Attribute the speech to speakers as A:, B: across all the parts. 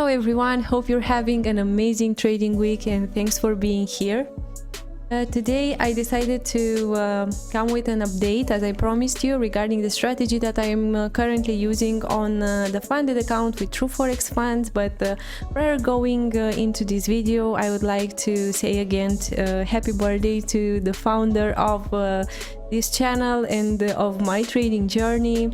A: everyone, hope you're having an amazing trading week and thanks for being here. Today I decided to come with an update, as I promised you, regarding the strategy that I am currently using on the funded account with True Forex funds. But prior going into this video, I would like to say again happy birthday to the founder of this channel and of my trading journey.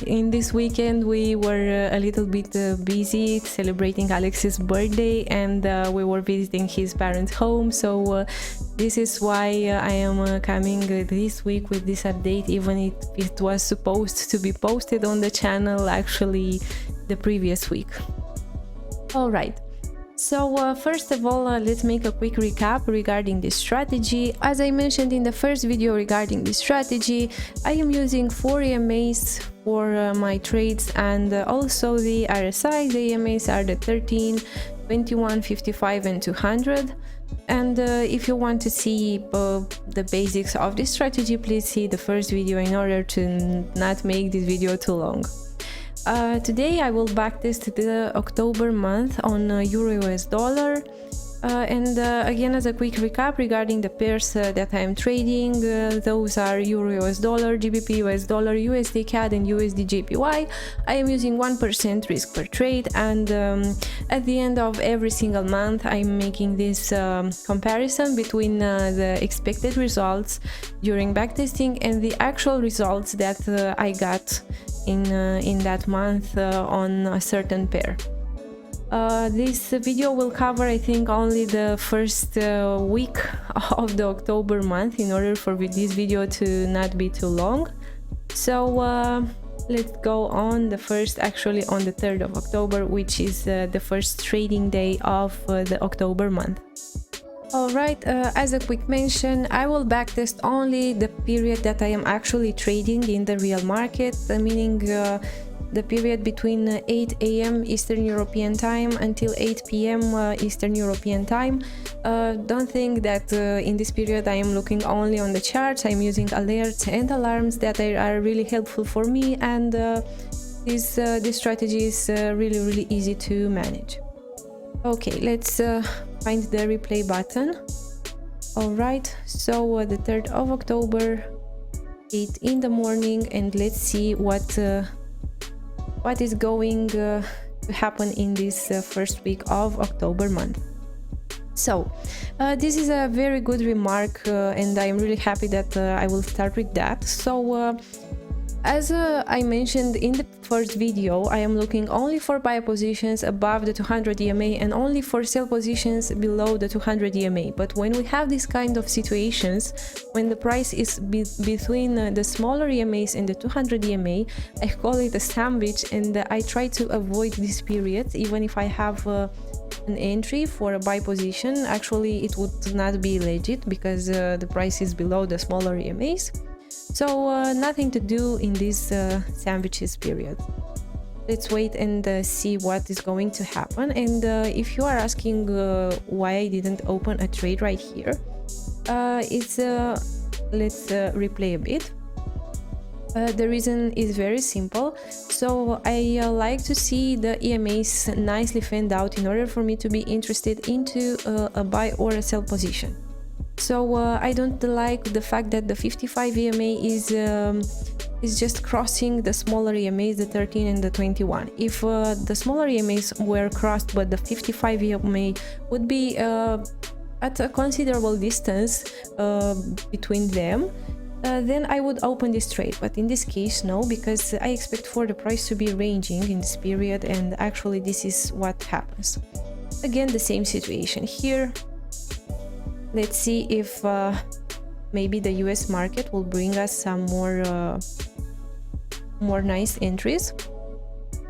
A: In this weekend we were a little bit busy celebrating Alex's birthday, and we were visiting his parents' home, so this is why I am coming this week with this update, even if it was supposed to be posted on the channel actually the previous week. Alright. So first of all, let's make a quick recap regarding this strategy. As I mentioned in the first video regarding this strategy, I am using 4 EMAs for my trades, and also the RSI. The EMAs are the 13, 21, 55 and 200. And if you want to see the basics of this strategy, please see the first video in order to not make this video too long. Today I will backtest the October month on EUR/USD, and again, as a quick recap regarding the pairs that I am trading, those are EUR/USD, GBP/USD, USD CAD and USD JPY. I am using 1% risk per trade, and at the end of every single month I am making this comparison between the expected results during backtesting and the actual results that I got in that month on a certain pair. This video will cover, I think, only the first week of the October month in order for this video to not be too long. So let's go on the first, actually on the 3rd of October, which is the first trading day of the October month. Alright, as a quick mention, I will backtest only the period that I am actually trading in the real market, meaning the period between 8 AM Eastern European time until 8 PM Eastern European time. Don't think that in this period I am looking only on the charts. I'm using alerts and alarms that are really helpful for me, and this strategy is really easy to manage. Okay, let's find the replay button. Alright, so the 3rd of October, 8 in the morning, and let's see what is going to happen in this first week of October month. So this is a very good remark, and I am really happy that I will start with that. So as I mentioned in the first video, I am looking only for buy positions above the 200 EMA and only for sell positions below the 200 EMA. But when we have this kind of situations, when the price is between the smaller EMAs and the 200 EMA, I call it a sandwich, and I try to avoid this period. Even if I have an entry for a buy position, actually it would not be legit because the price is below the smaller EMAs. So nothing to do in this sandwiches period. Let's wait and see what is going to happen. And if you are asking why I didn't open a trade right here, let's replay a bit. The reason is very simple. So I like to see the EMAs nicely fanned out in order for me to be interested into a buy or a sell position. So I don't like the fact that the 55 EMA is just crossing the smaller EMAs, the 13 and the 21. If the smaller EMAs were crossed but the 55 EMA would be at a considerable distance between them, then I would open this trade. But in this case, no, because I expect for the price to be ranging in this period, and actually this is what happens. Again, the same situation here. Let's see if maybe the US market will bring us some more nice entries.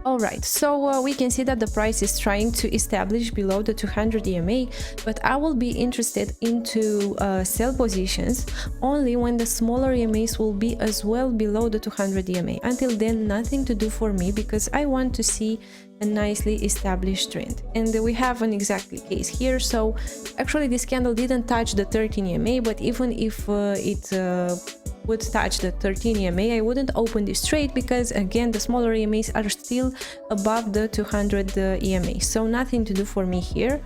A: Alright, so we can see that the price is trying to establish below the 200 EMA, but I will be interested into sell positions only when the smaller EMAs will be as well below the 200 EMA. Until then, nothing to do for me, because I want to see a nicely established trend. And we have an exactly case here. So actually this candle didn't touch the 13 EMA, but even if it would touch the 13 EMA, I wouldn't open this trade because again the smaller EMAs are still above the 200 EMA, so nothing to do for me here.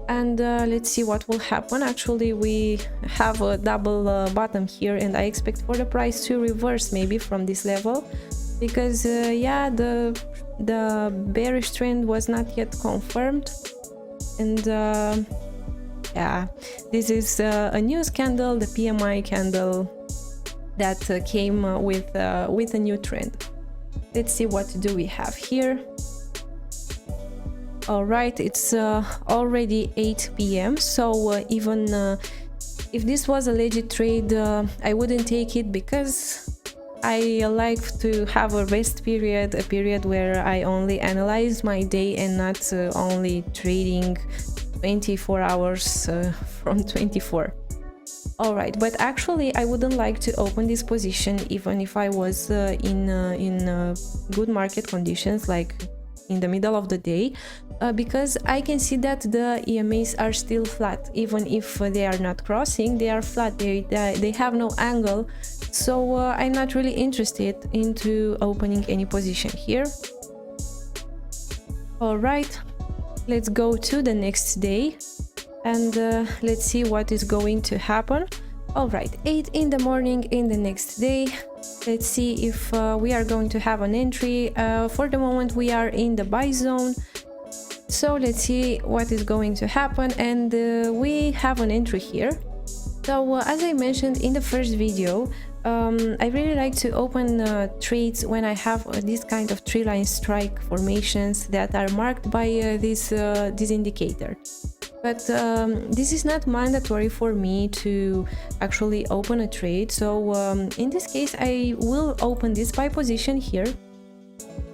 A: And let's see what will happen. Actually, we have a double bottom here, and I expect for the price to reverse maybe from this level, because yeah, the bearish trend was not yet confirmed. And yeah, this is a news candle, the PMI candle that came with a new trend. Let's see what do we have here. All right, it's already 8 p.m. so even if this was a legit trade, I wouldn't take it, because I like to have a rest period, a period where I only analyze my day and not only trading 24 hours from 24. All right, but actually I wouldn't like to open this position even if I was in good market conditions, like in the middle of the day, because I can see that the EMAs are still flat. Even if they are not crossing, they are flat, they have no angle, so I'm not really interested into opening any position here. All right, let's go to the next day and let's see what is going to happen. All right, 8 in the morning in the next day. Let's see if we are going to have an entry. For the moment we are in the buy zone, so let's see what is going to happen. And we have an entry here. So as I mentioned in the first video, I really like to open trades when I have this kind of tree line strike formations that are marked by this indicator. But this is not mandatory for me to actually open a trade, so in this case I will open this buy position here,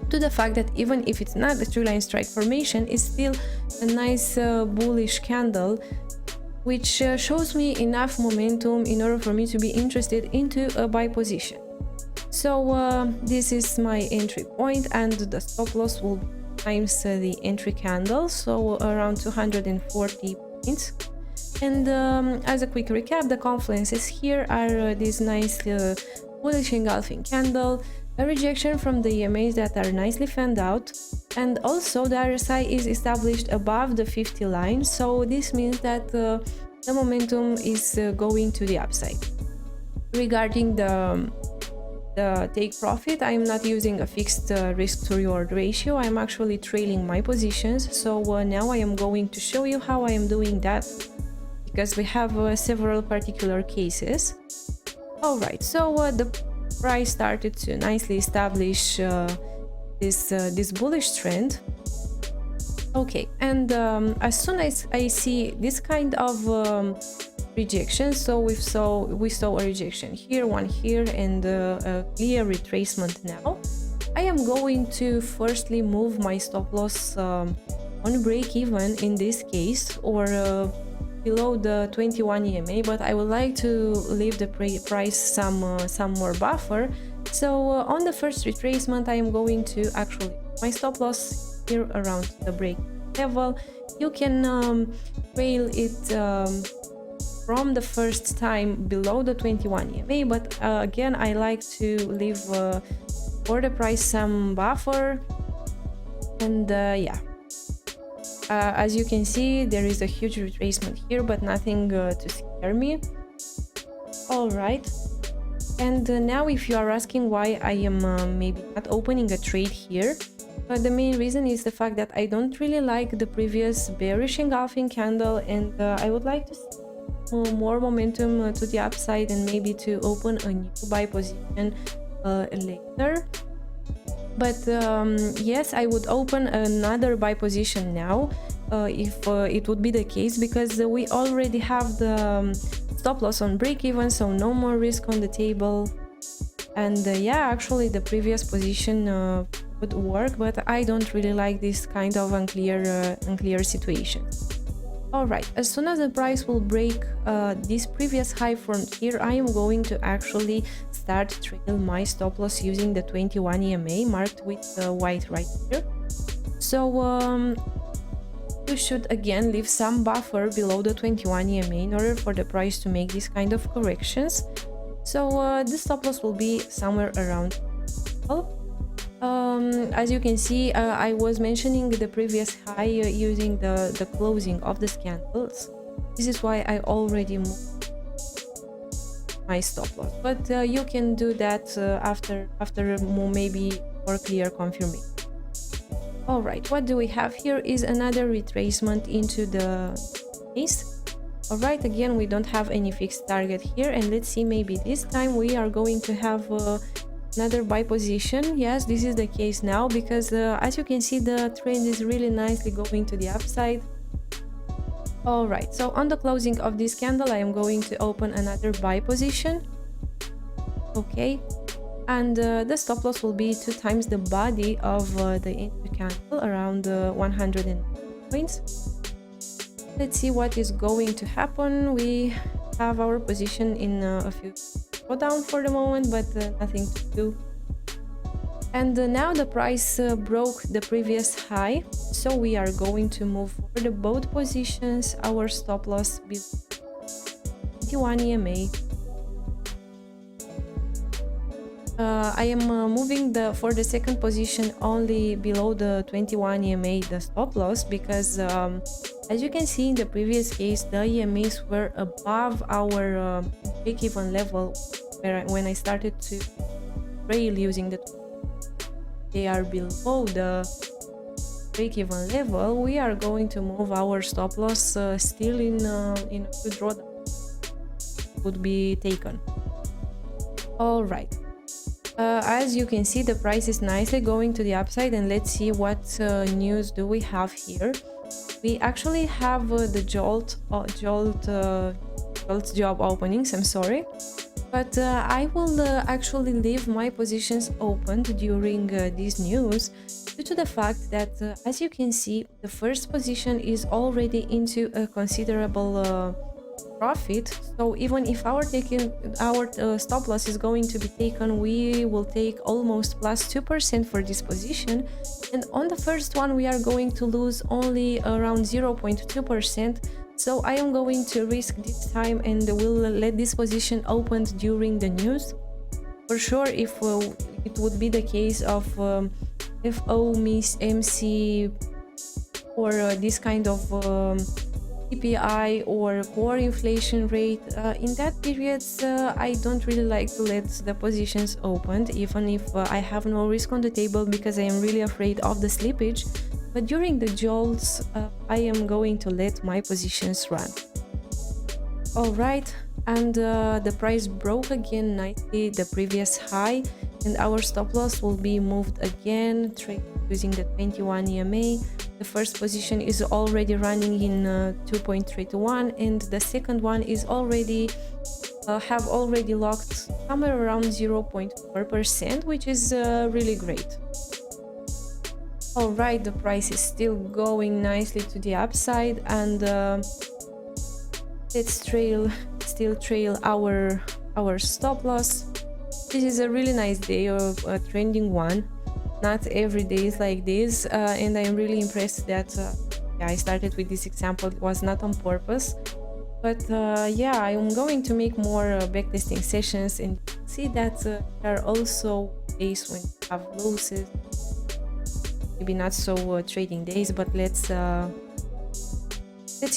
A: to the fact that even if it's not a tree line strike formation, it's still a nice bullish candle, which shows me enough momentum in order for me to be interested into a buy position. So this is my entry point, and the stop loss will times the entry candle, so around 240 points. And as a quick recap, the confluences here are this nice bullish engulfing candle, a rejection from the EMAs that are nicely fanned out, and also the RSI is established above the 50 line, so this means that the momentum is going to the upside. Regarding the take profit, I'm not using a fixed risk to reward ratio. I'm actually trailing my positions, so now I am going to show you how I am doing that, because we have several particular cases. All right, so the price started to nicely establish this bullish trend. Okay, and as soon as I see this kind of rejection, so we saw a rejection here, one here, and a clear retracement now, I am going to firstly move my stop loss on break even in this case, or below the 21 EMA, but I would like to leave the price some more buffer. So on the first retracement I am going to actually my stop loss here around the break level. You can trail it from the first time below the 21 EMA, but again I like to leave for the price some buffer. And yeah, as you can see, there is a huge retracement here, but nothing to scare me. All right, and now if you are asking why I am maybe not opening a trade here, the main reason is the fact that I don't really like the previous bearish engulfing candle, and I would like to see more momentum to the upside, and maybe to open a new buy position later. But yes, I would open another buy position now if it would be the case, because we already have the stop loss on break even, so no more risk on the table. And yeah, actually the previous position would work, but I don't really like this kind of unclear situation. All right, as soon as the price will break this previous high from here, I am going to actually start trail my stop loss using the 21 EMA marked with white right here. So you should again leave some buffer below the 21 EMA in order for the price to make this kind of corrections. So the stop loss will be somewhere around. As you can see, I was mentioning the previous high using the closing of the candles. This is why I already moved my stop loss, but you can do that after maybe more clear confirmation. All right, what do we have here is another retracement into the base. All right, again, we don't have any fixed target here, and let's see, maybe this time we are going to have another buy position. Yes, this is the case now, because as you can see, the trend is really nicely going to the upside. All right, so on the closing of this candle, I am going to open another buy position. Okay, and the stop loss will be 2 times the body of the entry candle, around 100 points. Let's see what is going to happen. We have our position in a few drawdown for the moment, but nothing to do. And now the price broke the previous high, so we are going to move for the both positions. Our stop loss below 21 EMA. I am moving for the second position only below the 21 EMA, the stop loss, because as you can see in the previous case, the EMAs were above our break-even level when I started to trail using the. They are below the break-even level. We are going to move our stop loss still in a good drawdown would be taken. All right. As you can see, the price is nicely going to the upside, and let's see what news do we have here. We actually have the Jolt job openings, I'm sorry, but I will actually leave my positions opened during this news, due to the fact that as you can see, the first position is already into a considerable profit. So even if our stop loss is going to be taken, we will take almost plus 2% for this position, and on the first one we are going to lose only around 0.2%. So I am going to risk this time and will let this position open during the news. For sure, if it would be the case of FOMC or this kind of CPI or core inflation rate, in that period I don't really like to let the positions open, even if I have no risk on the table, because I am really afraid of the slippage. But during the jolts, I am going to let my positions run. All right, and the price broke again nicely the previous high, and our stop loss will be moved again, using the 21 EMA. The first position is already running in 2.321, and the second one is already have already locked somewhere around 0.4%, which is really great. All right, the price is still going nicely to the upside, and let's still trail our stop loss. This is a really nice day, of a trending one. Not every day is like this, and I am really impressed that yeah, I started with this example. It was not on purpose, but yeah, I am going to make more backtesting sessions, and see that there are also days when you have losses, maybe not so trading days, but let's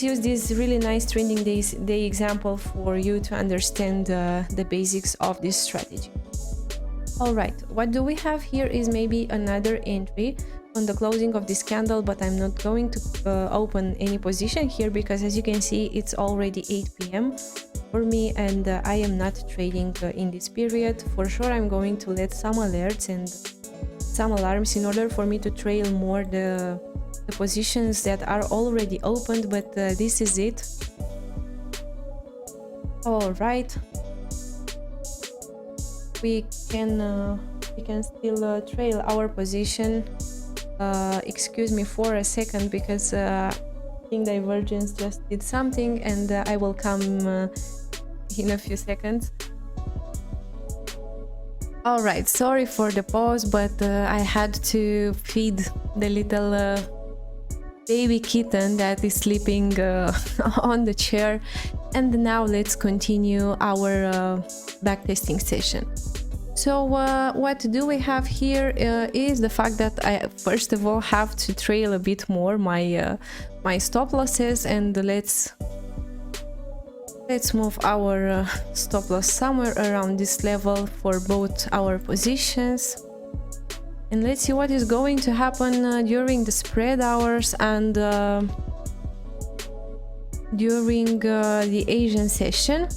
A: use this really nice trending day example for you to understand the basics of this strategy. All right, what do we have here is maybe another entry on the closing of this candle, but I'm not going to open any position here, because as you can see, it's already 8 p.m. for me, and I am not trading in this period. For sure, I'm going to let some alerts and some alarms in order for me to trail more the positions that are already opened, but this is it. All right, we can still trail our position. Excuse me for a second, because I think Divergence just did something, and I will come in a few seconds. All right, sorry for the pause, but I had to feed the little baby kitten that is sleeping on the chair. And now let's continue our backtesting session. So what do we have here is the fact that I first of all have to trail a bit more my my stop losses, and let's move our stop loss somewhere around this level for both our positions. And let's see what is going to happen during the spread hours and during the Asian session.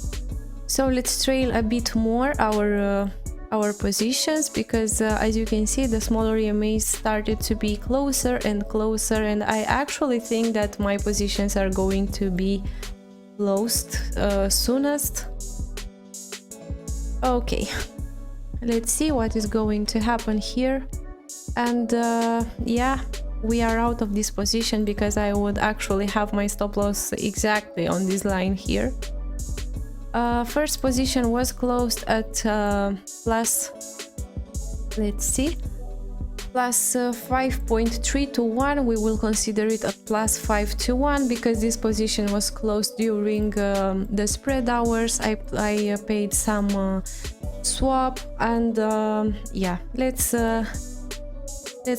A: So let's trail a bit more our positions, because as you can see, the smaller EMAs started to be closer and closer, and I actually think that my positions are going to be closed soonest. Okay, let's see what is going to happen here. And yeah, we are out of this position because I would actually have my stop loss exactly on this line here. First position was closed at plus, let's see, plus 5.3 to 1. We will consider it a plus 5 to 1 because this position was closed during the spread hours. I paid some swap, and yeah, let's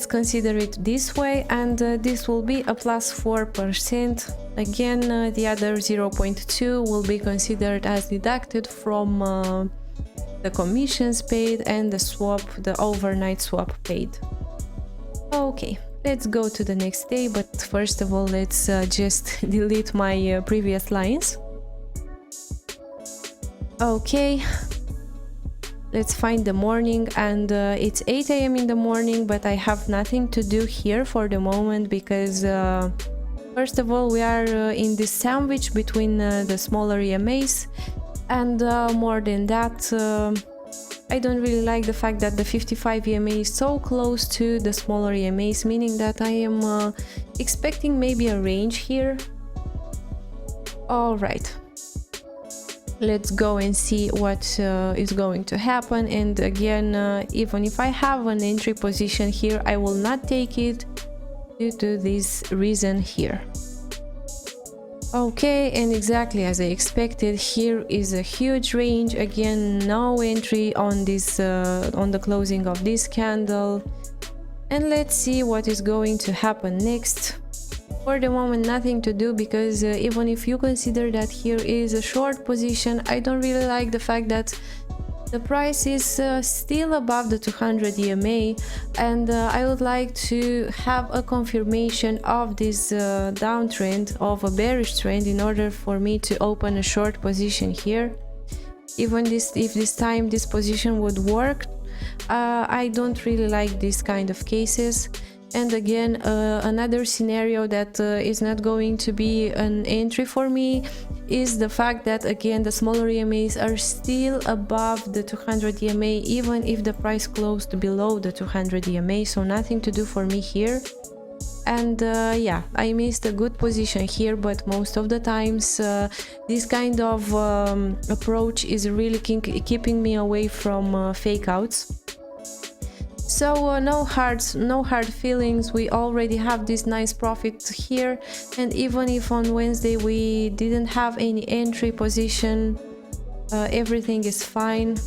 A: consider it this way, and this will be a plus 4%. Again, the other 0.2 will be considered as deducted from the commissions paid and the swap, the overnight swap paid. Okay, let's go to the next day, but first of all, let's just delete my previous lines. Okay. Let's find the morning, and it's 8 AM in the morning, but I have nothing to do here for the moment because first of all, we are in this sandwich between the smaller EMAs, and more than that, I don't really like the fact that the 55 EMA is so close to the smaller EMAs, meaning that I am expecting maybe a range here. All right. Let's go and see what is going to happen. And again, even if I have an entry position here, I will not take it due to this reason here. Okay, and exactly as I expected, here is a huge range. Again, no entry on this on the closing of this candle. And let's see what is going to happen next. For the moment, nothing to do, because even if you consider that here is a short position, I don't really like the fact that the price is still above the 200 EMA, and I would like to have a confirmation of this downtrend, of a bearish trend, in order for me to open a short position here. Even if this time this position would work, I don't really like this kind of cases. And again, another scenario that is not going to be an entry for me is the fact that, again, the smaller EMAs are still above the 200 EMA, even if the price closed below the 200 EMA, so nothing to do for me here. And yeah, I missed a good position here, but most of the times this kind of approach is really keeping me away from fake outs. So no hard feelings. We already have this nice profit here, and even if on Wednesday we didn't have any entry position, everything is fine.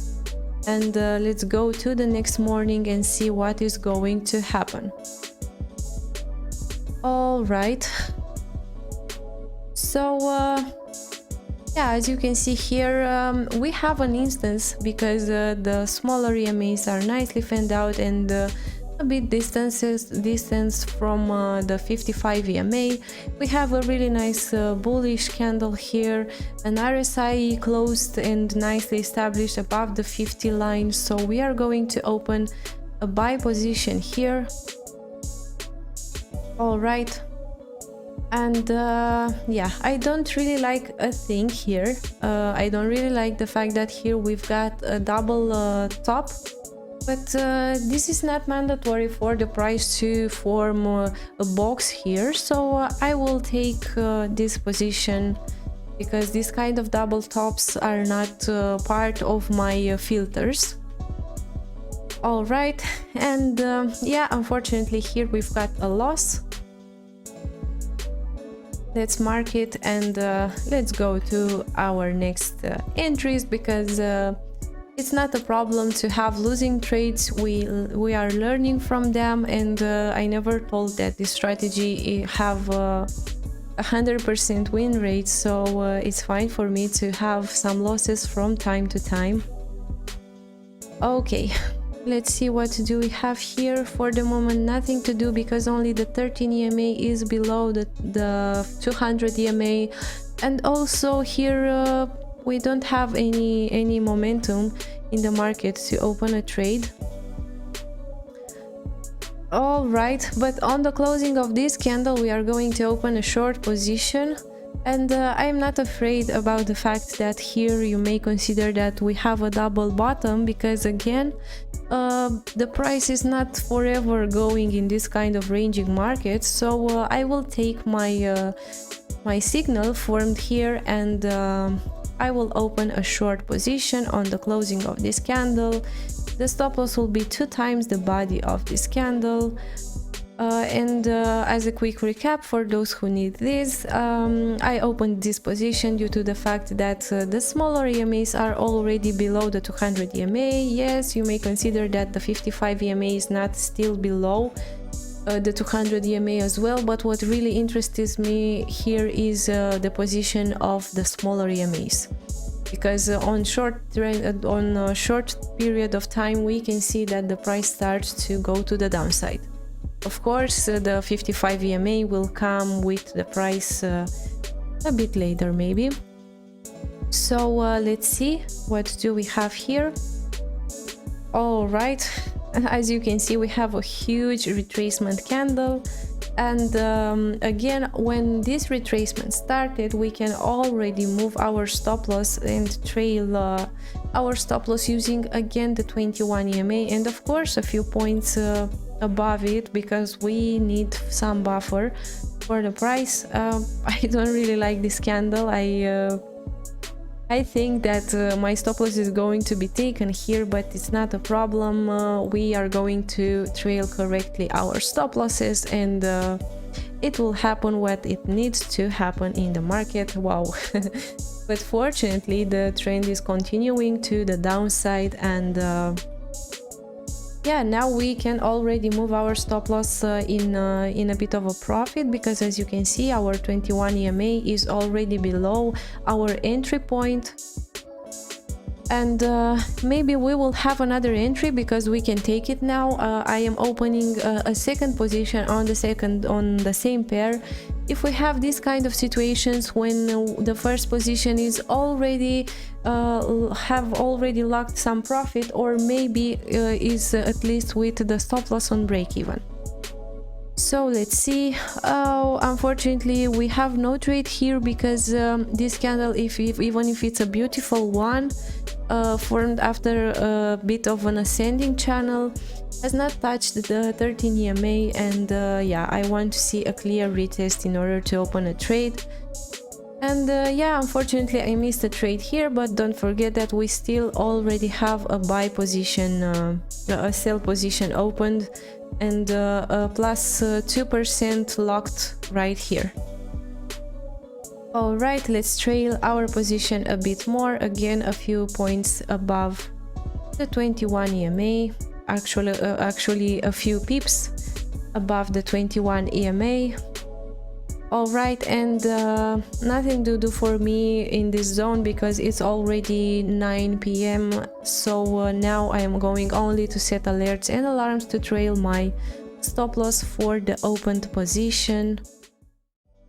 A: And let's go to the next morning and see what is going to happen. All right. So yeah, as you can see here, we have an instance, because the smaller EMAs are nicely fanned out and a bit distance from the 55 EMA. We have a really nice bullish candle here, an RSI closed and nicely established above the 50 line, so we are going to open a buy position here. All right. And yeah, I don't really like a thing here. I don't really like the fact that here we've got a double top, but this is not mandatory for the price to form a box here, so I will take this position, because this kind of double tops are not part of my filters. All right, and yeah, unfortunately here we've got a loss. let's mark it, and let's go to our next entries, because it's not a problem to have losing trades. We are learning from them, and I never told that this strategy have 100% win rate, so it's fine for me to have some losses from time to time. Okay, let's see what do we have here. For the moment, nothing to do, because only the 13 EMA is below the 200 EMA, and also here we don't have any momentum in the market to open a trade. All right, but on the closing of this candle we are going to open a short position, and I'm not afraid about the fact that here you may consider that we have a double bottom, because again the price is not forever going in this kind of ranging market. So I will take my my signal formed here, and I will open a short position on the closing of this candle. The stop loss will be 2 times the body of this candle. As a quick recap for those who need this, I opened this position due to the fact that the smaller EMAs are already below the 200 EMA. Yes, you may consider that the 55 EMA is not still below the 200 EMA as well, but what really interests me here is the position of the smaller EMAs, because on short period of time we can see that the price starts to go to the downside. Of course, the 55 EMA will come with the price a bit later maybe. So let's see what do we have here. All right, as you can see we have a huge retracement candle, and again, when this retracement started we can already move our stop loss and trail our stop loss using again the 21 EMA, and of course a few points above it, because we need some buffer for the price. I don't really like this candle. I think that my stop loss is going to be taken here, but it's not a problem. We are going to trail correctly our stop losses, and it will happen what it needs to happen in the market. Wow. But fortunately the trend is continuing to the downside, and yeah, now we can already move our stop loss in a bit of a profit, because as you can see our 21 EMA is already below our entry point, and maybe we will have another entry because we can take it now. I am opening a second position on the same pair. If we have this kind of situations when the first position is already have already locked some profit, or maybe is at least with the stop loss on break even. So let's see. Oh, unfortunately we have no trade here, because this candle, even if it's a beautiful one, formed after a bit of an ascending channel, has not touched the 13 EMA, and yeah, I want to see a clear retest in order to open a trade. And yeah, unfortunately I missed a trade here, but don't forget that we still already have a buy position, a sell position opened, and a plus 2% locked right here. All right, let's trail our position a bit more, again a few points above the 21 EMA, actually a few pips above the 21 EMA. All right, and nothing to do for me in this zone because it's already 9 PM, so now I am going only to set alerts and alarms to trail my stop loss for the opened position.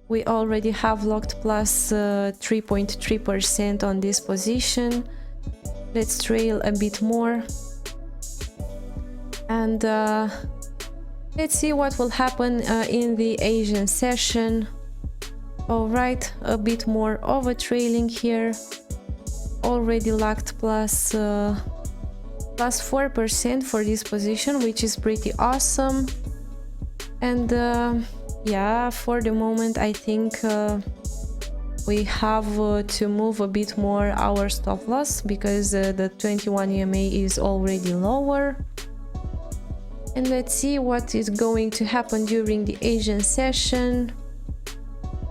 A: We already have locked plus 3.3% on this position. Let's trail a bit more, and let's see what will happen in the Asian session. All right, a bit more of a trailing here. Already locked plus 4% for this position, which is pretty awesome. And yeah, for the moment I think we have to move a bit more our stop loss, because the 21 EMA is already lower. And let's see what is going to happen during the Asian session.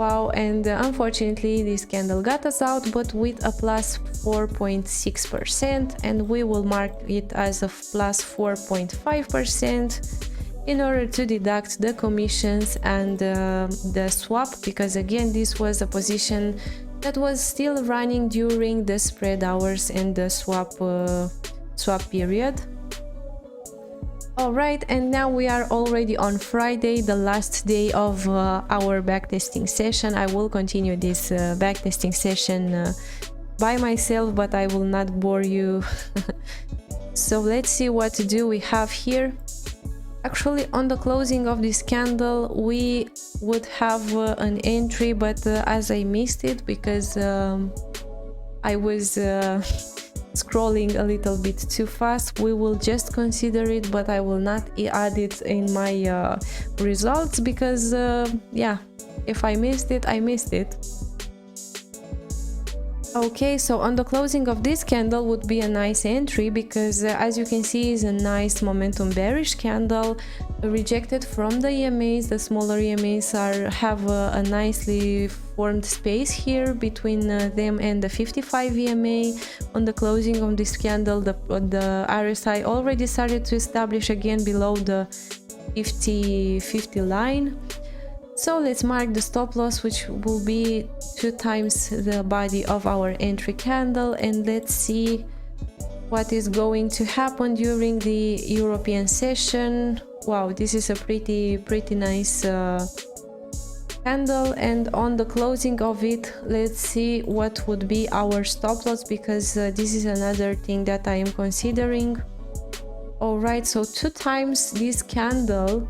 A: Wow, and unfortunately this candle got us out, but with a plus 4.6%, and we will mark it as a plus 4.5% in order to deduct the commissions and the swap, because again this was a position that was still running during the spread hours and the swap period. Alright, and now we are already on Friday, the last day of our backtesting session. I will continue this backtesting session by myself, but I will not bore you. So let's see what do we have here. Actually, on the closing of this candle we would have an entry, but as I missed it because I was scrolling a little bit too fast, we will just consider it, but I will not add it in my results because yeah, if I missed it, I missed it. Okay, so on the closing of this candle would be a nice entry because as you can see is a nice momentum bearish candle, rejected from the EMAs. The smaller EMAs have a nicely formed space here between them and the 55 EMA. On the closing of this candle, the RSI already started to establish again below the 50 line. So let's mark the stop loss, which will be 2 times the body of our entry candle, and let's see what is going to happen during the European session. Wow, this is a pretty nice candle, and on the closing of it, let's see what would be our stop loss, because this is another thing that I am considering. Alright, so 2 times this candle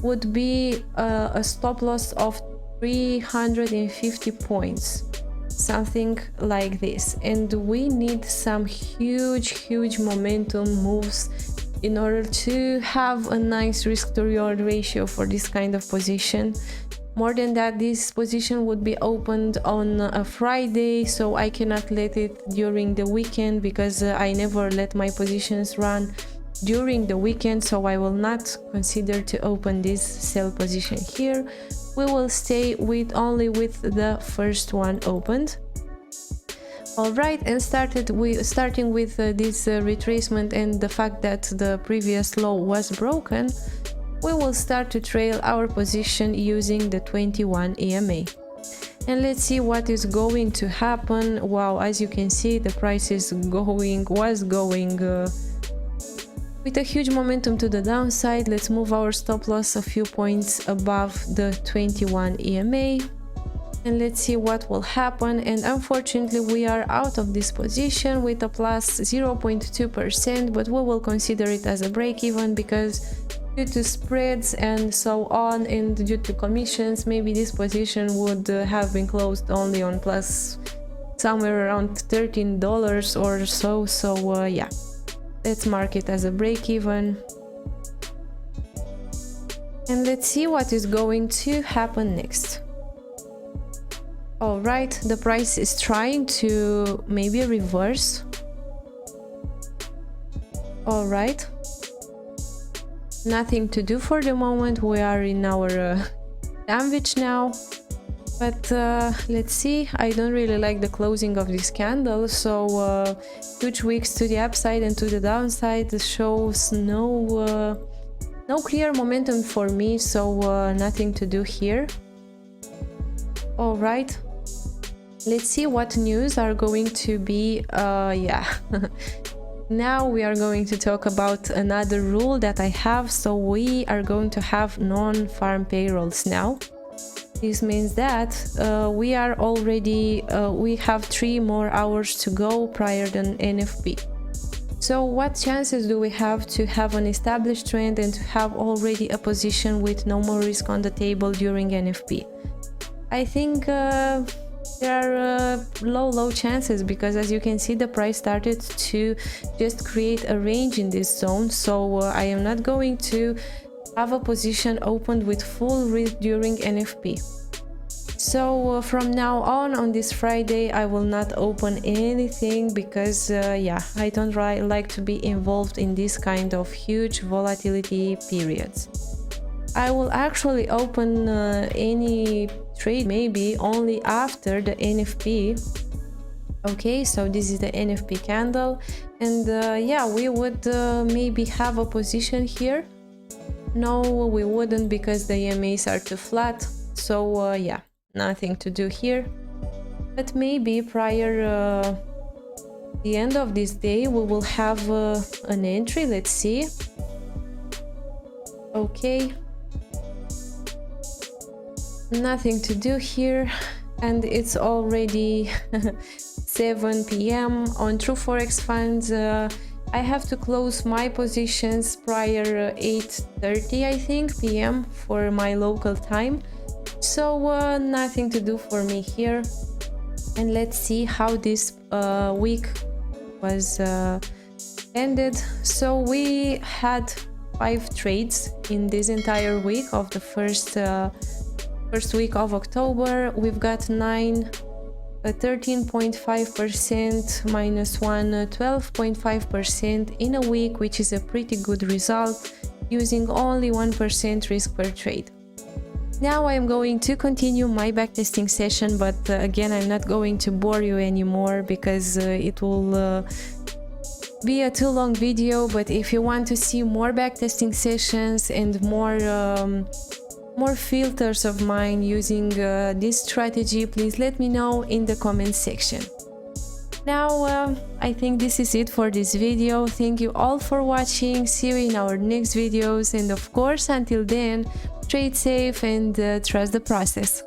A: would be a stop loss of 350 points, something like this, and we need some huge momentum moves in order to have a nice risk to reward ratio for this kind of position. More than that, this position would be opened on a Friday, so I cannot let it during the weekend because I never let my positions run during the weekend, so I will not consider to open this sell position here. We will stay only with the first one opened. Alright, and starting with this retracement and the fact that the previous low was broken, we will start to trail our position using the 21 EMA. And let's see what is going to happen. Wow, as you can see, the price was going with a huge momentum to the downside. Let's move our stop loss a few points above the 21 EMA, and let's see what will happen. And unfortunately we are out of this position with a plus 0.2%, but we will consider it as a break even because due to spreads and so on, and due to commissions, maybe this position would have been closed only on plus somewhere around $13 or so. So yeah, let's mark it as a break even, and let's see what is going to happen next. Alright, the price is trying to maybe reverse. Alright, nothing to do for the moment. We are in our sandwich now, but let's see. I don't really like the closing of this candle, so huge wicks to the upside and to the downside shows no clear momentum for me, so nothing to do here. All right, let's see what news are going to be. Yeah. Now we are going to talk about another rule that I have. So we are going to have non-farm payrolls now. This means that we have 3 more hours to go prior than NFP. So what chances do we have to have an established trend and to have already a position with no more risk on the table during NFP? I think there are low chances, because as you can see, the price started to just create a range in this zone. So I am not going to have a position opened with full risk during NFP. So from now on this Friday, I will not open anything because yeah, I don't like to be involved in this kind of huge volatility periods. I will actually open any trade maybe only after the NFP. Okay, so this is the NFP candle, and yeah, we would maybe have a position here. No, we wouldn't, because the EMAs are too flat, so yeah, nothing to do here. But maybe prior the end of this day we will have an entry. Let's see. Okay, nothing to do here, and it's already 7 p.m. on True Forex Funds. I have to close my positions prior 8:30 I think p.m. for my local time, so nothing to do for me here. And let's see how this week was ended. So we had 5 trades in this entire week of the first week of October. We've got 9 13.5% minus 1 12.5% in a week, which is a pretty good result using only 1% risk per trade. Now I'm going to continue my backtesting session, but again, I'm not going to bore you anymore because it will be a too long video. But if you want to see more backtesting sessions and more filters of mine using this strategy, please let me know in the comments section. Now I think this is it for this video. Thank you all for watching. See you in our next videos, and of course, until then, trade safe and trust the process.